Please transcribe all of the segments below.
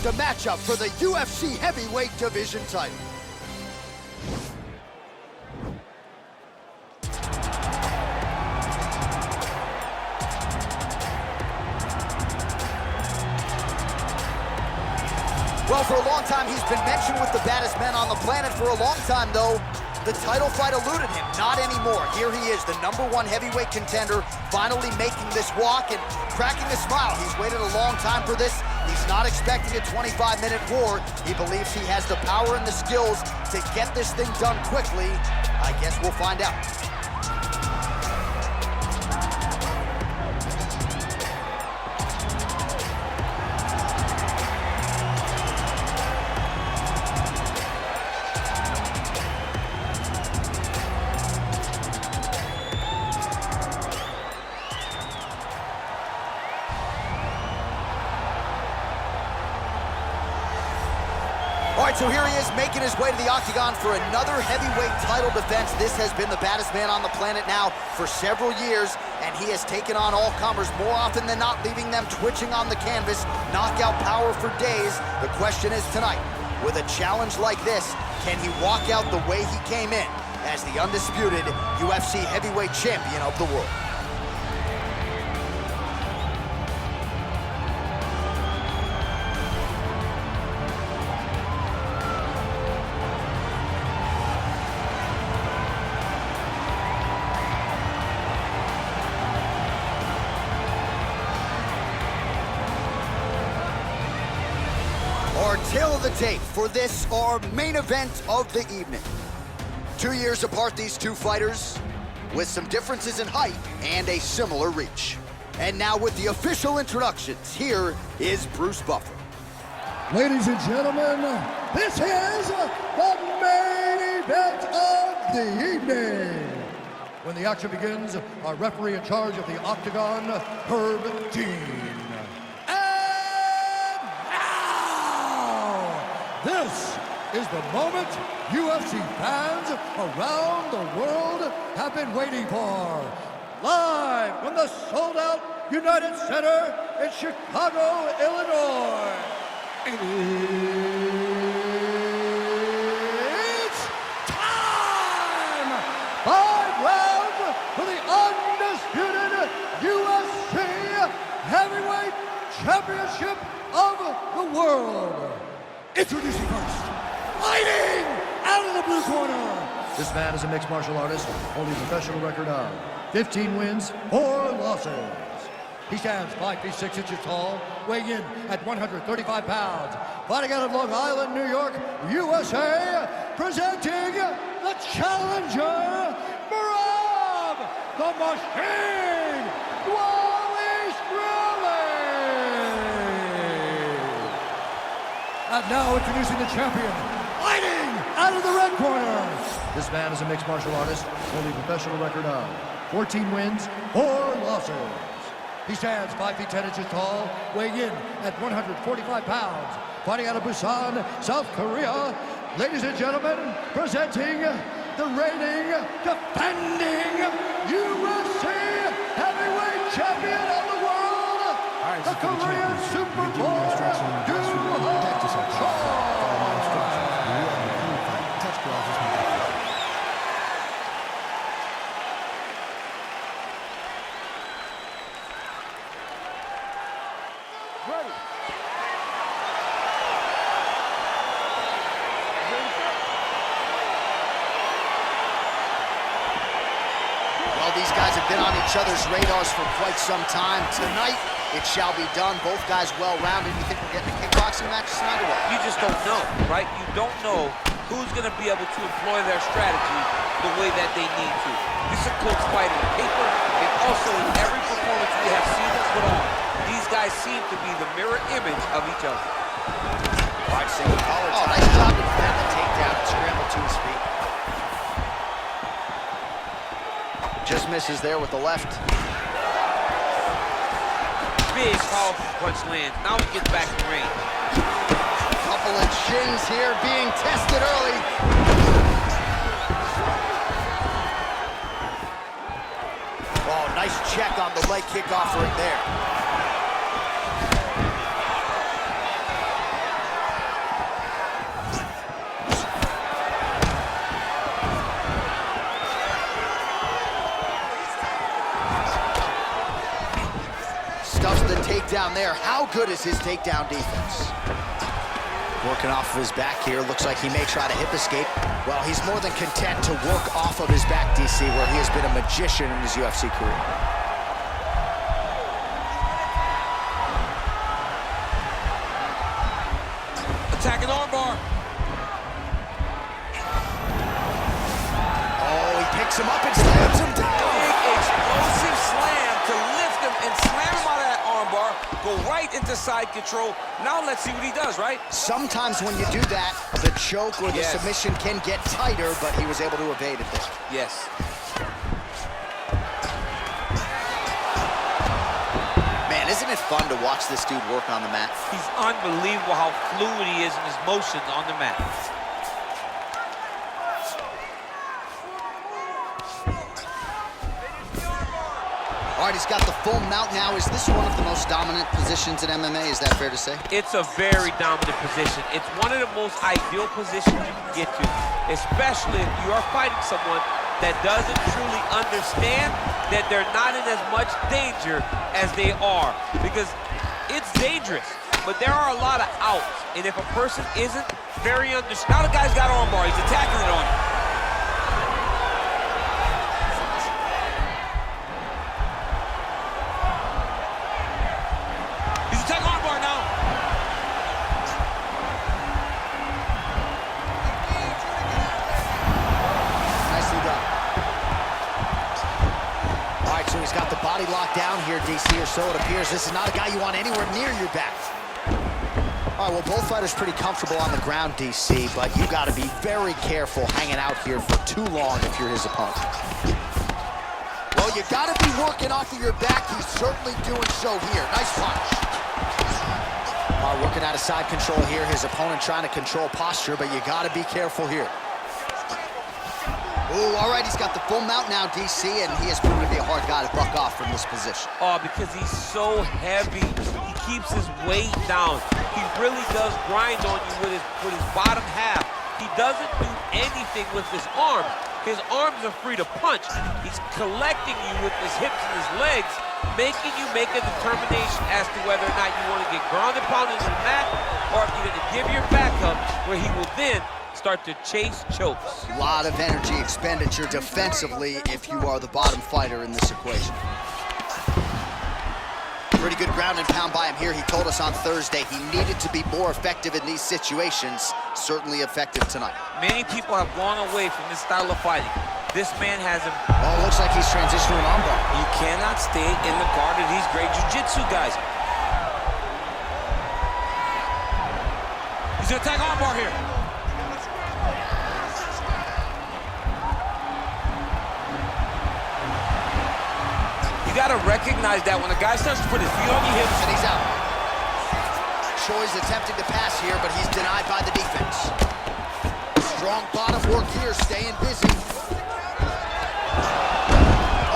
a matchup for the UFC heavyweight division title. Well, for a long time, he's been mentioned with the baddest men on the planet. For a long time, though, the title fight eluded him. Not anymore. Here he is, the #1 heavyweight contender, finally making this walk and cracking a smile. He's waited a long time for this. He's not expecting a 25-minute war. He believes he has the power and the skills to get this thing done quickly. I guess we'll find out. All right, so here he is making his way to the octagon for another heavyweight title defense. This has been the baddest man on the planet now for several years, and he has taken on all comers more often than not, leaving them twitching on the canvas, knockout power for days. The question is tonight, with a challenge like this, can he walk out the way he came in as the undisputed UFC heavyweight champion of the world? Our tail of the tape for this, our main event of the evening. 2 years apart, these two fighters, with some differences in height and a similar reach. And now with the official introductions, here is Bruce Buffer. Ladies and gentlemen, this is the main event of the evening. When the action begins, our referee in charge of the octagon, Herb Dean. This is the moment UFC fans around the world have been waiting for. Live from the sold-out United Center in Chicago, Illinois. It's time! 5 rounds for the undisputed UFC Heavyweight Championship of the world. Introducing first, fighting out of the blue corner. This man is a mixed martial artist, holding a professional record of 15 wins, 4 losses. He stands 5 feet 6 inches tall, weighing in at 135 pounds. Fighting out of Long Island, New York, USA, presenting the challenger, Merab, the Machine, And now introducing the champion, fighting out of the red corner. This man is a mixed martial artist, holding a professional record of 14 wins, 4 losses. He stands 5 feet 10 inches tall, weighing in at 145 pounds. Fighting out of Busan, South Korea. Ladies and gentlemen, presenting the reigning, defending UFC heavyweight champion of the world, the Korean Superboy, These guys have been on each other's radars for quite some time. Tonight, it shall be done. Both guys well-rounded. You think we're getting a kickboxing match tonight or what? You just don't know, right? You don't know who's going to be able to employ their strategy the way that they need to. This is a close fight on paper, and also in every performance we have seen them put on. These guys seem to be the mirror image of each other. All right, single collar. Oh, nice job to defend the takedown and scramble to his feet. Just misses there with the left. Big, powerful punch lands. Now he gets back in range. Couple of shins here being tested early. Oh, nice check on the leg kick offering there. takedown there. How good is his takedown defense? Working off of his back here. Looks like he may try to hip escape. Well, he's more than content to work off of his back, DC, where he has been a magician in his UFC career. Attacking armbar. Oh, he picks him up and slams him down. Big explosive slam to lift him and slam him out of that armbar. Go right into side control. Now let's see what he does, right? Sometimes when you do that, the choke or the submission can get tighter, but he was able to evade it there. Yes. Man, isn't it fun to watch this dude work on the mat? He's unbelievable how fluid he is in his motions on the mat. All right, he's got the full mount now. Is this one of the most dominant positions in MMA? Is that fair to say? It's a very dominant position. It's one of the most ideal positions you can get to, especially if you are fighting someone that doesn't truly understand that they're not in as much danger as they are. Because it's dangerous, but there are a lot of outs. And if a person isn't very now the guy's got armbar. He's attacking it on you. Body locked down here, DC, or so it appears. This is not a guy you want anywhere near your back. All right, well, both fighters pretty comfortable on the ground, DC, but you got to be very careful hanging out here for too long if you're his opponent. Well, you got to be working off of your back. He's certainly doing so here. Nice punch. Working out of side control here. His opponent trying to control posture, but you got to be careful here. Ooh, all right, he's got the full mount now, DC, and he has proven to be a hard guy to buck off from this position. Oh, because he's so heavy. He keeps his weight down. He really does grind on you with his bottom half. He doesn't do anything with his arms. His arms are free to punch. He's collecting you with his hips and his legs, making you make a determination as to whether or not you want to get ground and pounded to the mat, or if you're going to give your back up, where he will then start to chase chokes. A lot of energy expenditure defensively if you are the bottom fighter in this equation. Pretty good ground and pound by him here. He told us on Thursday he needed to be more effective in these situations. Certainly effective tonight. Many people have gone away from this style of fighting. This man has him. Oh, looks like he's transitioning an armbar. You cannot stay in the guard of these great jiu-jitsu guys. He's gonna attack armbar here. You gotta recognize that when a guy starts to put his feet on your hips. And he's out. Choi's attempting to pass here, but he's denied by the defense. Strong bottom work here, staying busy.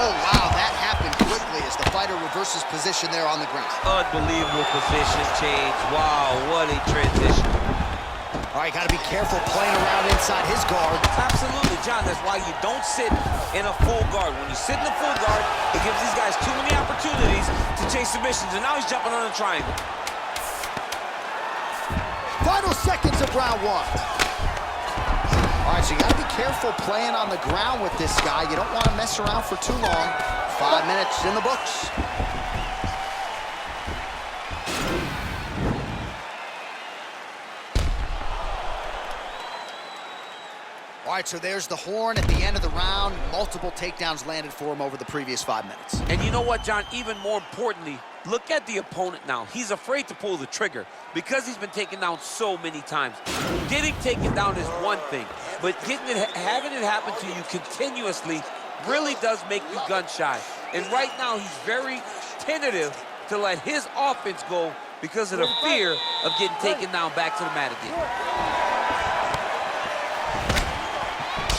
Oh, wow, that happened quickly as the fighter reverses position there on the ground. Unbelievable position change. Wow, what a transition. All right, got to be careful playing around inside his guard. Absolutely, John. That's why you don't sit in a full guard. When you sit in a full guard, it gives these guys too many opportunities to chase submissions, and now he's jumping on a triangle. Final seconds of round one. All right, so you got to be careful playing on the ground with this guy. You don't want to mess around for too long. 5 minutes in the books. All right, so there's the horn at the end of the round. Multiple takedowns landed for him over the previous 5 minutes. And you know what, John? Even more importantly, look at the opponent now. He's afraid to pull the trigger because he's been taken down so many times. Getting taken down is one thing, but having it happen to you continuously really does make you gun shy. And right now, he's very tentative to let his offense go because of the fear of getting taken down back to the mat again.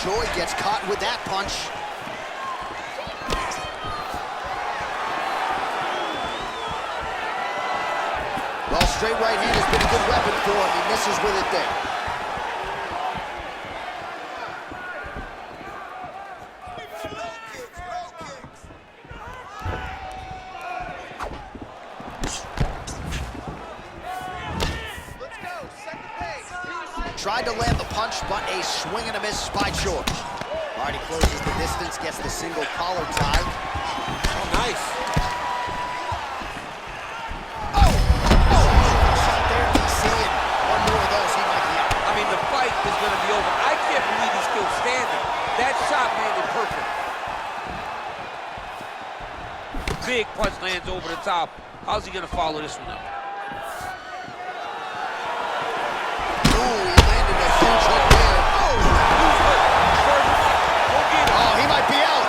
Choi gets caught with that punch. Well, straight right hand has been a good weapon for him. He misses with it there. Tried to land the punch, but a swing and a miss by George. All right, he closes the distance, gets the single collar tie. Oh, nice. Shot there, DC, and one more of those, he might be out. I mean, the fight is going to be over. I can't believe he's still standing. That shot landed perfect. Big punch lands over the top. How's he going to follow this one up? Ooh, he landed a huge hook there. Oh, he might be out.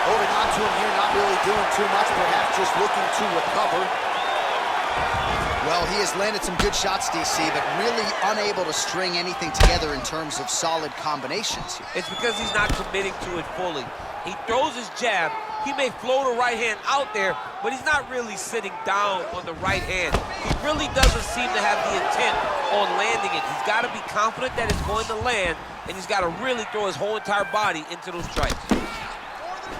Holding on to him here, not really doing too much, perhaps just looking to recover. Well, he has landed some good shots, DC, but really unable to string anything together in terms of solid combinations here. It's because he's not committing to it fully. He throws his jab. He may float a right hand out there, but he's not really sitting down on the right hand. He really doesn't seem to have the intent on landing it. He's got to be confident that it's going to land, and he's got to really throw his whole entire body into those strikes.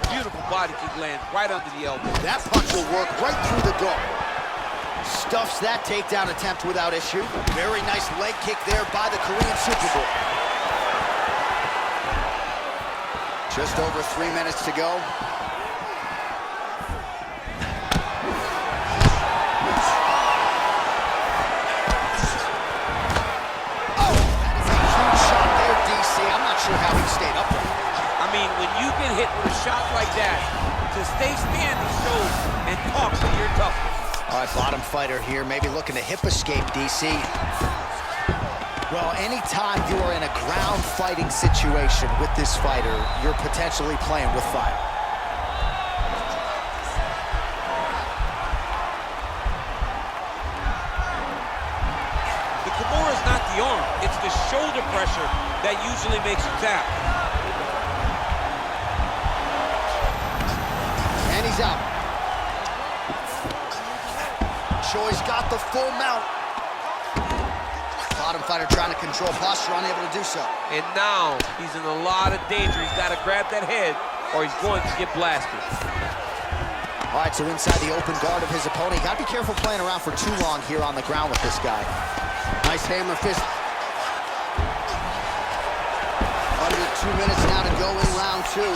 Beautiful body kick lands right under the elbow. That punch will work right through the guard. Stuffs that takedown attempt without issue. Very nice leg kick there by the Korean Superboy. Just over 3 minutes to go. Oh, that is a huge shot there, DC. I'm not sure how he stayed up there. I mean, when you get hit with a shot like that, to stay standing shows and talk to your toughness. All right, bottom fighter here, maybe looking to hip escape, DC. Well, anytime you are in a ground fighting situation with this fighter, you're potentially playing with fire. The Kimura is not the arm, it's the shoulder pressure that usually makes you tap. And he's out. Choi's got the full mount. Bottom fighter trying to control posture, unable to do so. And now he's in a lot of danger. He's got to grab that head or he's going to get blasted. All right, so inside the open guard of his opponent. You got to be careful playing around for too long here on the ground with this guy. Nice hammer fist. Under 2 minutes now to go in round two.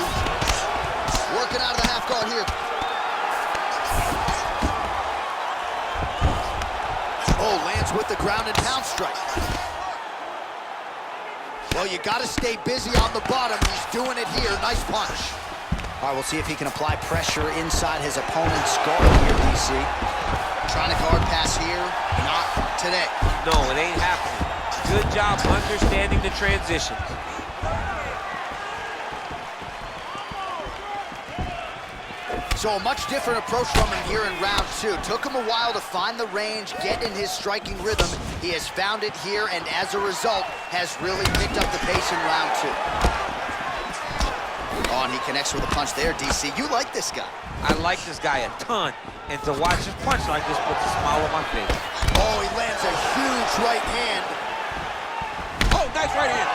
Working out of the half guard here. Oh, lands with the ground and pound strike. Well, you got to stay busy on the bottom. He's doing it here. Nice punch. All right, we'll see if he can apply pressure inside his opponent's guard here, DC. Trying to guard pass here. Not today. No, it ain't happening. Good job understanding the transitions. So a much different approach from him here in round two. Took him a while to find the range, get in his striking rhythm. He has found it here, and as a result, has really picked up the pace in round two. Oh, and he connects with a punch there, DC. You like this guy. I like this guy a ton, and to watch him punch like this puts a smile on my face. Oh, he lands a huge right hand. Oh, nice right hand.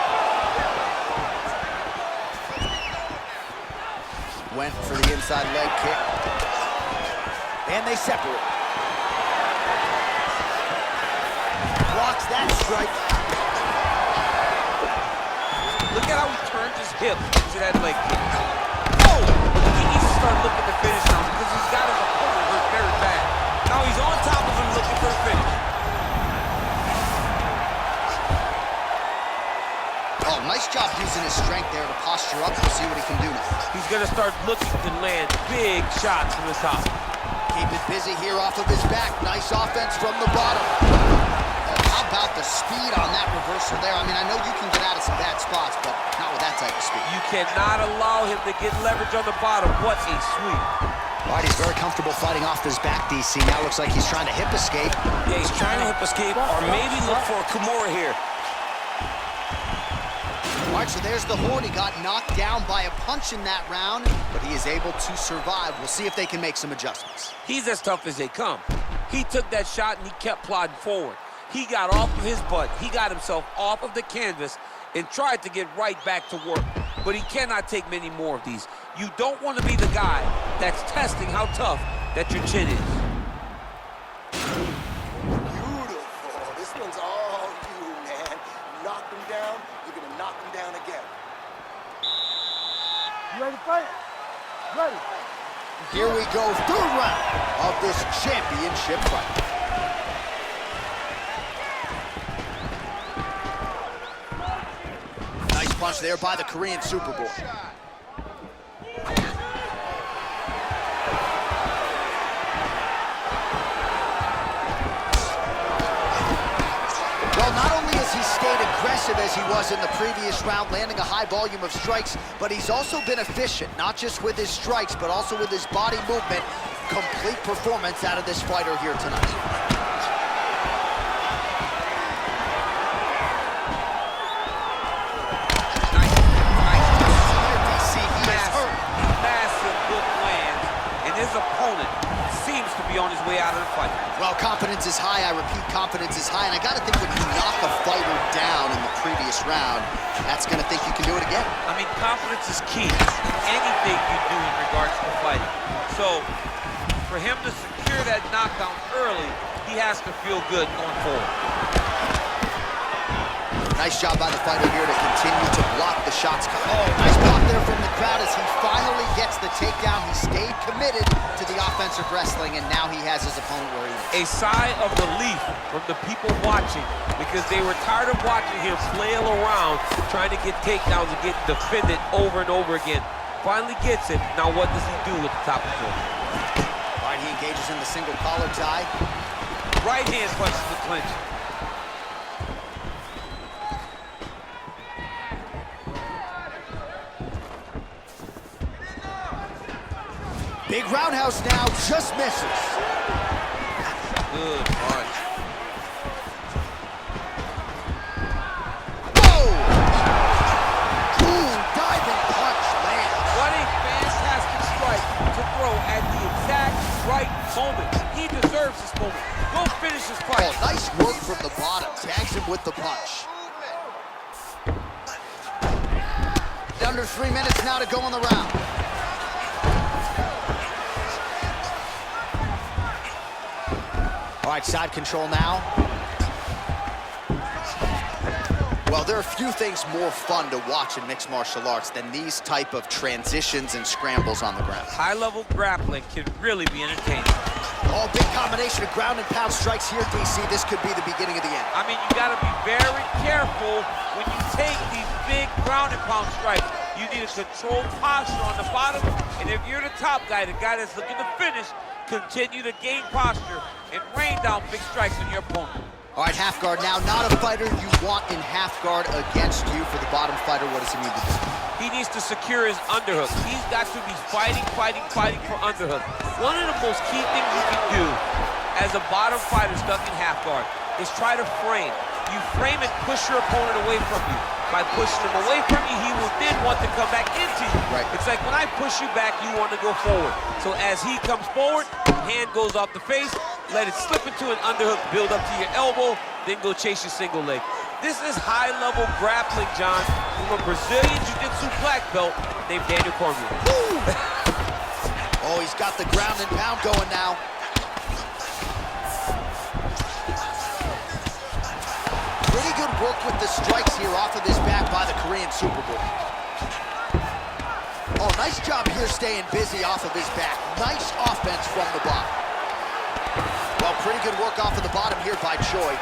Went for the inside leg kick. And they separate. Blocks that strike. Look at how he turned his hip to that leg kick. Oh! He needs to start looking to finish now because he's got his opponent hurt very bad. Now he's on top of him looking for the finish. Oh, nice job using his strength there to posture up. We'll see what he can do now. He's going to start looking to land big shots from the top. Keep it busy here off of his back. Nice offense from the bottom. Oh, how about the speed on that reversal there? I mean, I know you can get out of some bad spots, but not with that type of speed. You cannot allow him to get leverage on the bottom. What a sweep. All right, he's very comfortable fighting off his back, DC. Now looks like he's trying to hip escape. Yeah, he's trying to hip escape or maybe look for a Kimura here. All right, so there's the Horn. He got knocked down by a punch in that round, but he is able to survive. We'll see if they can make some adjustments. He's as tough as they come. He took that shot and he kept plodding forward. He got off of his butt. He got himself off of the canvas and tried to get right back to work. But he cannot take many more of these. You don't want to be the guy that's testing how tough that your chin is. Here we go, third round of this championship fight. Nice punch there by the Korean Superboy. Well, not only has he stayed aggressive as he was in the previous round, landing a high volume of strikes, but he's also been efficient, not just with his strikes, but also with his body movement. Complete performance out of this fighter here tonight. Massive good lands, and his opponent seems to be on his way out of the fight. Well, confidence is high. I repeat, confidence is high. And I got to think when you knock a fighter down in the previous round, that's going to think you can do it again. I mean, confidence is key in anything you do in regards to fighting. So, for him to secure that knockdown early, he has to feel good going forward. Nice job by the fighter here to continue to block the shots. Oh, nice block there from the crowd as he finally gets the takedown. He stayed committed to the offensive wrestling, and now he has his opponent where he is. A sigh of relief from the people watching because they were tired of watching him flail around trying to get takedowns and get defended over and over again. Finally gets it. Now what does he do with the top of the foot? All right, he engages in the single collar tie. Right hand punches the clinch. Big roundhouse now, just misses. Good punch. Whoa! Ooh, diving punch lands. What a fantastic strike to throw at the exact right moment. He deserves this moment. Go finish this fight. Oh, nice work from the bottom. Tags him with the punch. Under 3 minutes now to go in the round. All right, side control now. Well, there are few things more fun to watch in mixed martial arts than these type of transitions and scrambles on the ground. High-level grappling can really be entertaining. Oh, big combination of ground and pound strikes here, DC. This could be the beginning of the end. I mean, you got to be very careful when you take these big ground and pound strikes. You need a controlled posture on the bottom, and if you're the top guy, the guy that's looking to finish, continue to gain posture and rain down big strikes on your opponent. All right, half guard now. Not a fighter you want in half guard against you. For the bottom fighter, what does he need to do? He needs to secure his underhook. He's got to be fighting for underhook. One of the most key things you can do as a bottom fighter stuck in half guard is try to frame. You frame and push your opponent away from you. By pushing him away from you, he will then want to come back into you. Right. It's like when I push you back, you want to go forward. So as he comes forward, hand goes off the face, let it slip into an underhook, build up to your elbow, then go chase your single leg. This is high-level grappling, John, from a Brazilian Jiu-Jitsu black belt named Daniel Cormier. Oh, he's got the ground and pound going now. Pretty good work with the strikes here off of his back by the Korean Superboy. Oh, nice job here staying busy off of his back. Nice offense from the bottom. Well, pretty good work off of the bottom here by Choi.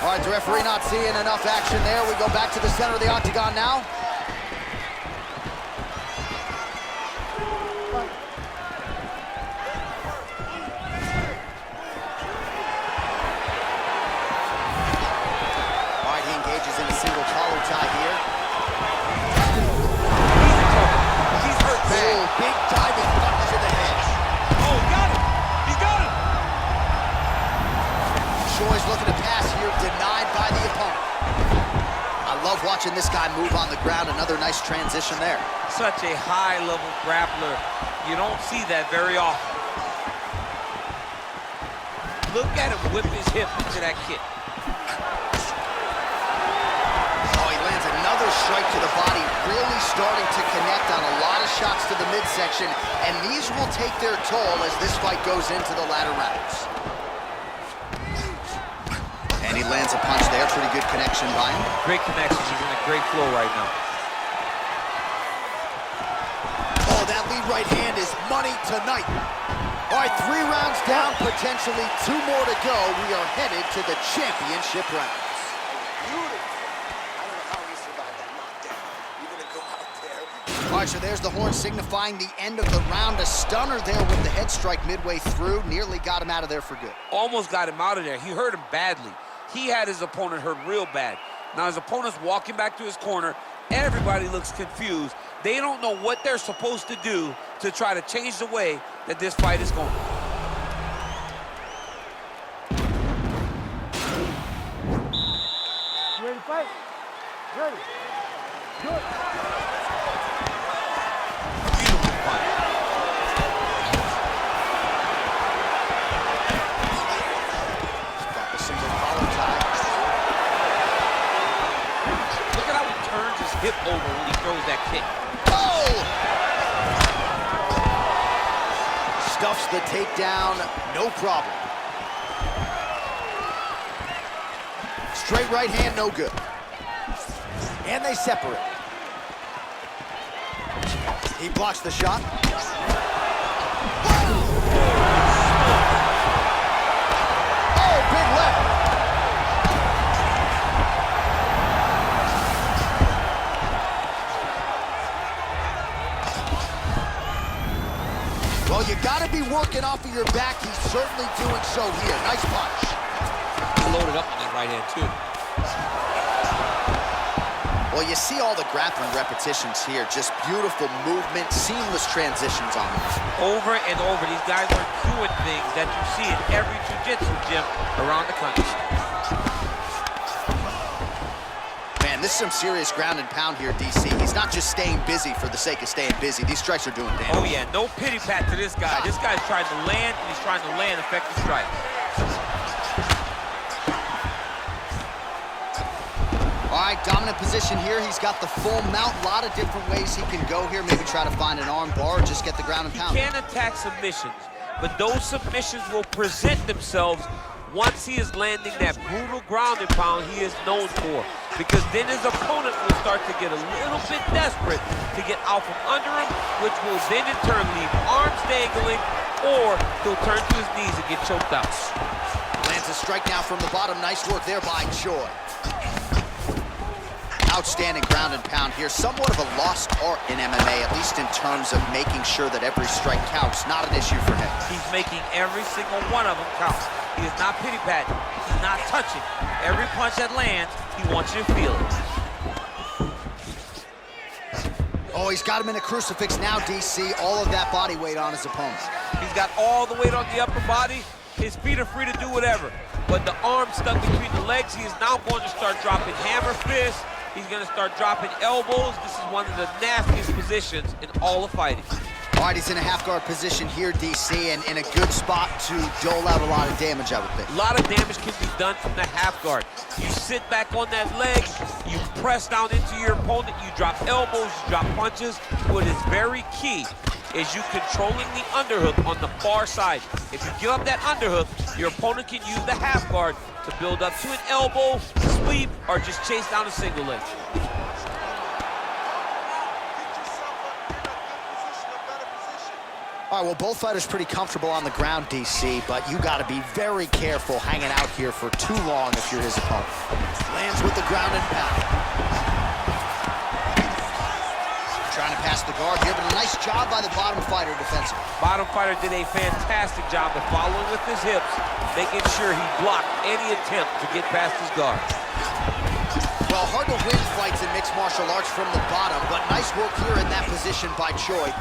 All right, the referee not seeing enough action there. We go back to the center of the octagon now. Watching this guy move on the ground, another nice transition there. Such a high-level grappler. You don't see that very often. Look at him whip his hip into that kick. Oh, he lands another strike to the body, really starting to connect on a lot of shots to the midsection, and these will take their toll as this fight goes into the latter rounds. And he lands a punch there. Pretty good connection by him. Great connection. He's in a great flow right now. Oh, that lead right hand is money tonight. All right, 3 rounds down, potentially 2 more to go. We are headed to the championship rounds. All right, so there's the horn signifying the end of the round. A stunner there with the head strike midway through. Nearly got him out of there for good. Almost got him out of there. He hurt him badly. He had his opponent hurt real bad. Now his opponent's walking back to his corner. Everybody looks confused. They don't know what they're supposed to do to try to change the way that this fight is going. Ready to fight? Ready. Good. Beautiful fight. Got the single collar tie. Look at how he turns his hip over when he throws that kick. Oh! Stuffs the takedown, no problem. Straight right hand, no good. And they separate. He blocks the shot. Oh, big left. Well, you gotta be working off of your back. He's certainly doing so here. Nice punch. He loaded up on that right hand, too. Well, you see all the grappling repetitions here. Just beautiful movement, seamless transitions on them. Over and over, these guys are doing things that you see in every jiu-jitsu gym around the country. Man, this is some serious ground and pound here, DC. He's not just staying busy for the sake of staying busy. These strikes are doing damage. Oh, yeah, no pity pat to this guy. This guy's trying to land, and he's trying to land effective strikes. All right, dominant position here. He's got the full mount. A lot of different ways he can go here. Maybe try to find an arm bar or just get the ground and pound. He can attack submissions, but those submissions will present themselves once he is landing that brutal ground and pound he is known for. Because then his opponent will start to get a little bit desperate to get out from under him, which will then in turn leave arms dangling, or he'll turn to his knees and get choked out. Lands a strike now from the bottom. Nice work there by Choi. Outstanding ground and pound here. Somewhat of a lost art in MMA, at least in terms of making sure that every strike counts. Not an issue for him. He's making every single one of them count. He is not pity-patting. He's not touching. Every punch that lands, he wants you to feel it. Oh, he's got him in a crucifix now, DC. All of that body weight on his opponent. He's got all the weight on the upper body. His feet are free to do whatever. But the arm stuck between the legs, he is now going to start dropping hammer fists. He's going to start dropping elbows. This is one of the nastiest positions in all of fighting. All right, he's in a half-guard position here, DC, and in a good spot to dole out a lot of damage, I would think. A lot of damage can be done from the half guard. You sit back on that leg, you press down into your opponent, you drop elbows, you drop punches. What is very key is you controlling the underhook on the far side. If you give up that underhook, your opponent can use the half guard to build up to an elbow, sweep, or just chase down a single leg. All right, well, both fighters pretty comfortable on the ground, DC, but you got to be very careful hanging out here for too long if you're his opponent. Lands with the ground and pound. Trying to pass the guard here, but a nice job by the bottom fighter defensively. Bottom fighter did a fantastic job of following with his hips, making sure he blocked any attempt to get past his guard. Well, hard to win fights in mixed martial arts from the bottom, but nice work here in that position by Choi.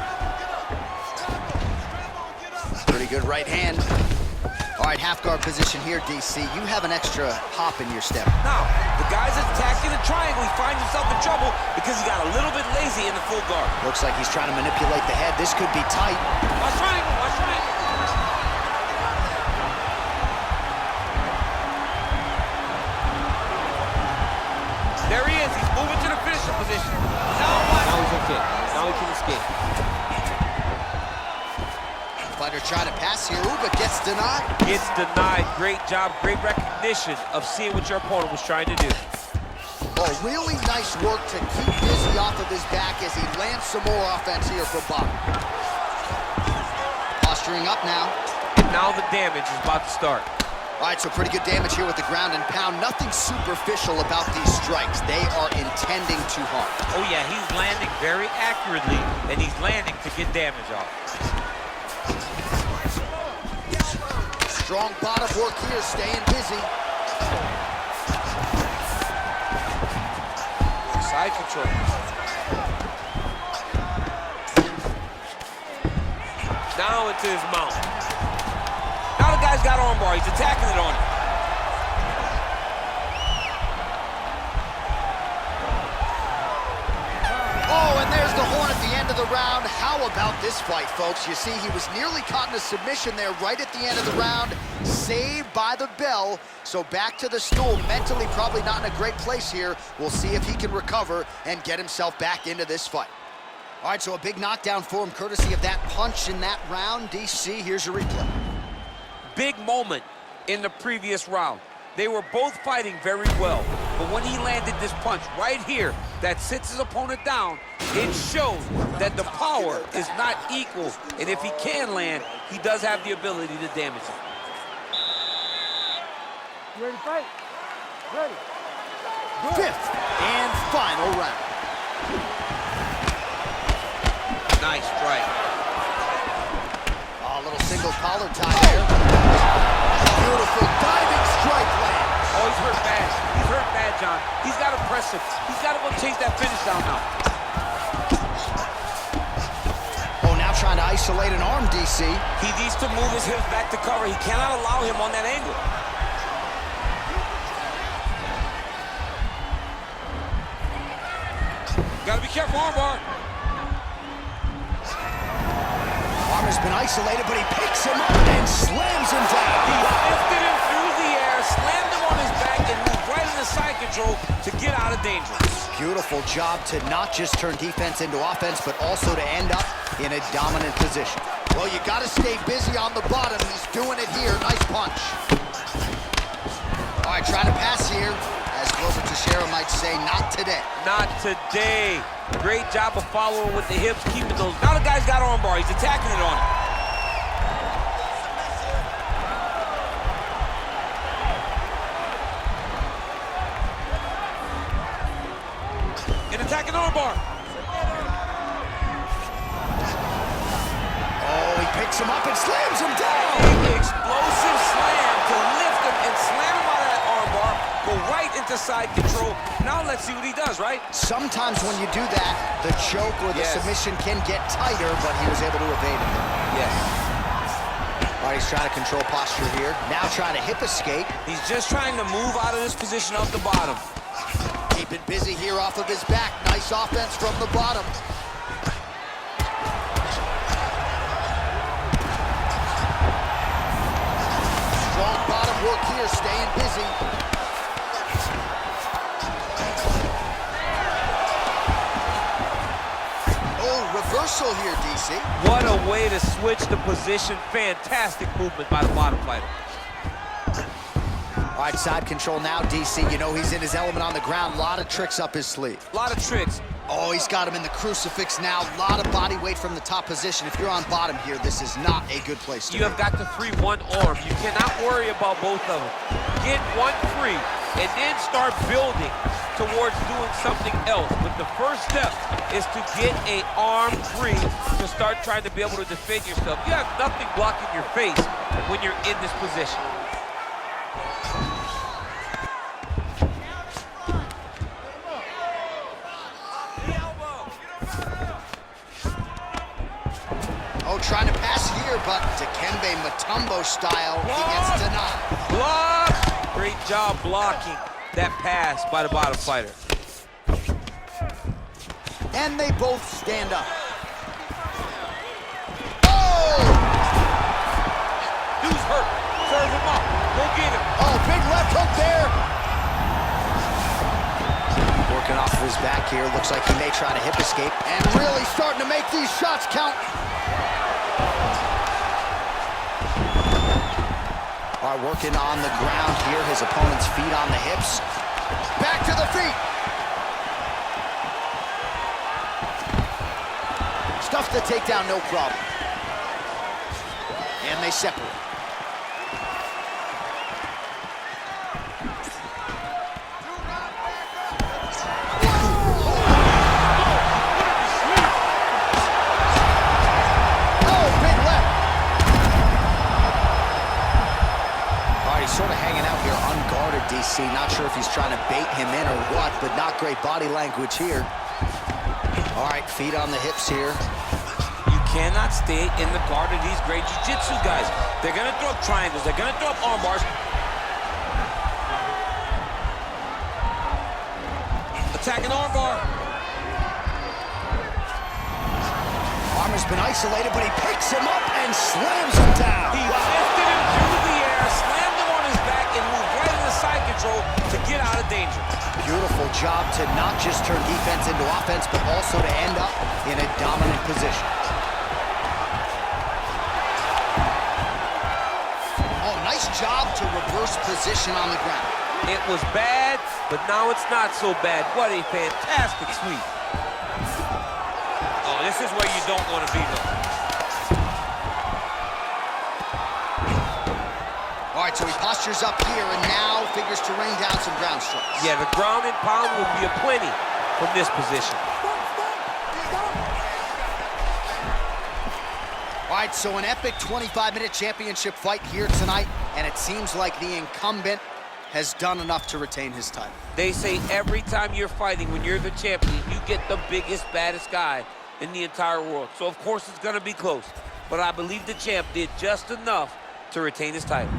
Pretty good right hand. All right, half-guard position here, DC. You have an extra hop in your step. Now, the guy's attacking the triangle. He finds himself in trouble because he got a little bit lazy in the full guard. Looks like he's trying to manipulate the head. This could be tight. Watch triangle, watch triangle. There he is. He's moving to the finisher position. Now he's okay. Now he can escape. Fighter trying to pass here. Ooh, but gets denied. Gets denied. Great job, great recognition definition of seeing what your opponent was trying to do. Oh, really nice work to keep Busy off of his back as he lands some more offense here from bottom. Posturing up now. And now the damage is about to start. All right, so pretty good damage here with the ground and pound. Nothing superficial about these strikes. They are intending to harm. Oh yeah, he's landing very accurately, and he's landing to get damage off. Strong bottom work here, staying busy. Side control. Now into his mount. Now the guy's got armbar. He's attacking it on him. Oh, and there's the horn at the end of the round. How about this fight, folks? You see, he was nearly caught in a submission there right at the end of the round. Saved by the bell. So back to the stool. Mentally probably not in a great place here. We'll see if he can recover and get himself back into this fight. All right, so a big knockdown for him courtesy of that punch in that round. DC, here's your replay. Big moment in the previous round. They were both fighting very well, but when he landed this punch right here that sits his opponent down, it shows that the power is not equal, and if he can land, he does have the ability to damage him. You ready to fight? Ready. Fifth and final round. Nice strike. Oh, a little single collar tie there. Beautiful diving strike lands. Oh, he's hurt bad. He's hurt bad, John. He's got to press him. He's got to go chase that finish down now. Oh, now trying to isolate an arm, DC. He needs to move his hips back to cover. He cannot allow him on that angle. Got to be careful, armbar. Arm has been isolated, but he picks him up and slams him He down. lifted him through the air, slammed him on his back, and moved right into side control to get out of danger. Beautiful job to not just turn defense into offense, but also to end up in a dominant position. Well, you got to stay busy on the bottom. He's doing it here. Nice punch. All right, trying to pass here. As Glover Teixeira might say, not today. Not today. Great job of following with the hips, keeping those. Now the guy's got armbar. He's attacking it on him. And attacking armbar. Oh, he picks him up and slams him down. Big explosive slam to lift him and slam him out of that armbar. Go right into side control. Now let's see what he does, right? Sometimes when you do that, the choke or the submission can get tighter, but he was able to evade it. Yes. All right, he's trying to control posture here. Now trying to hip escape. He's just trying to move out of this position off the bottom. Keeping busy here off of his back. Nice offense from the bottom. Strong bottom work here, staying busy. Reversal here, DC. What a way to switch the position. Fantastic movement by the bottom fighter. All right, side control now, DC. You know he's in his element on the ground. A lot of tricks up his sleeve. A lot of tricks. Oh, he's got him in the crucifix now. A lot of body weight from the top position. If you're on bottom here, this is not a good place to be. You have got to free one arm. You cannot worry about both of them. Get one free and then start building towards doing something else. But the first step is to get an arm free to start trying to be able to defend yourself. You have nothing blocking your face when you're in this position. Oh, trying to pass here, but Dikembe Mutombo style, he gets denied. Block! Great job blocking that pass by the bottom fighter. And they both stand up. Oh! Dude's hurt. Serve him up. Go get him. Oh, big left hook there. Working off of his back here. Looks like he may try to hip escape. And really starting to make these shots count. All right, working on the ground here. His opponent's feet on the hips. Back to the feet. Stuffs the takedown, no problem. And they separate. Sort of hanging out here unguarded, DC. Not sure if he's trying to bait him in or what, but not great body language here. All right, feet on the hips here. You cannot stay in the guard of these great jiu-jitsu guys. They're going to throw up triangles. They're going to throw up arm bars. Attacking arm bar. Arm has been isolated, but he picks him up and slams him down. He lifted him through the air, slammed him on his back, and moved right into side control to get out of danger. Beautiful job to not just turn defense into offense, but also to end up in a dominant position. Oh, nice job to reverse position on the ground. It was bad, but now it's not so bad. What a fantastic sweep. Oh, this is where you don't want to be, though. All right, so he postures up here and now figures to rain down some ground strikes. Yeah, the ground and pound will be aplenty from this position. All right, so an epic 25-minute championship fight here tonight, and it seems like the incumbent has done enough to retain his title. They say every time you're fighting, when you're the champion, you get the biggest, baddest guy in the entire world. So, of course, it's going to be close. But I believe the champ did just enough to retain his title.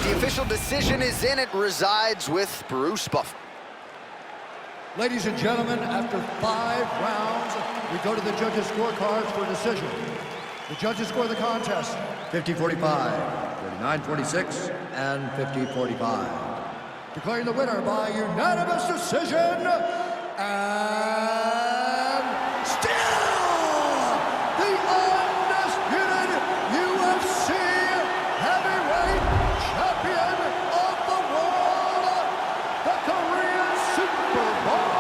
The official decision is in. It resides with Bruce Buffer. Ladies and gentlemen, after 5 rounds, we go to the judges' scorecards for decision. The judges score the contest 50-45, 49-46, and 50-45. Declaring the winner by unanimous decision, and still the undisputed UFC heavyweight champion of the world, the Korean Superboy,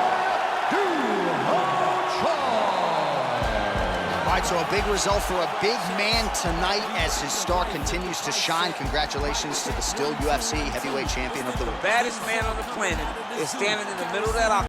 All right, so a big result for a big man tonight as his star continues to shine. Congratulations to the still UFC heavyweight champion of the world. The baddest man on the planet is standing in the middle of that octagon.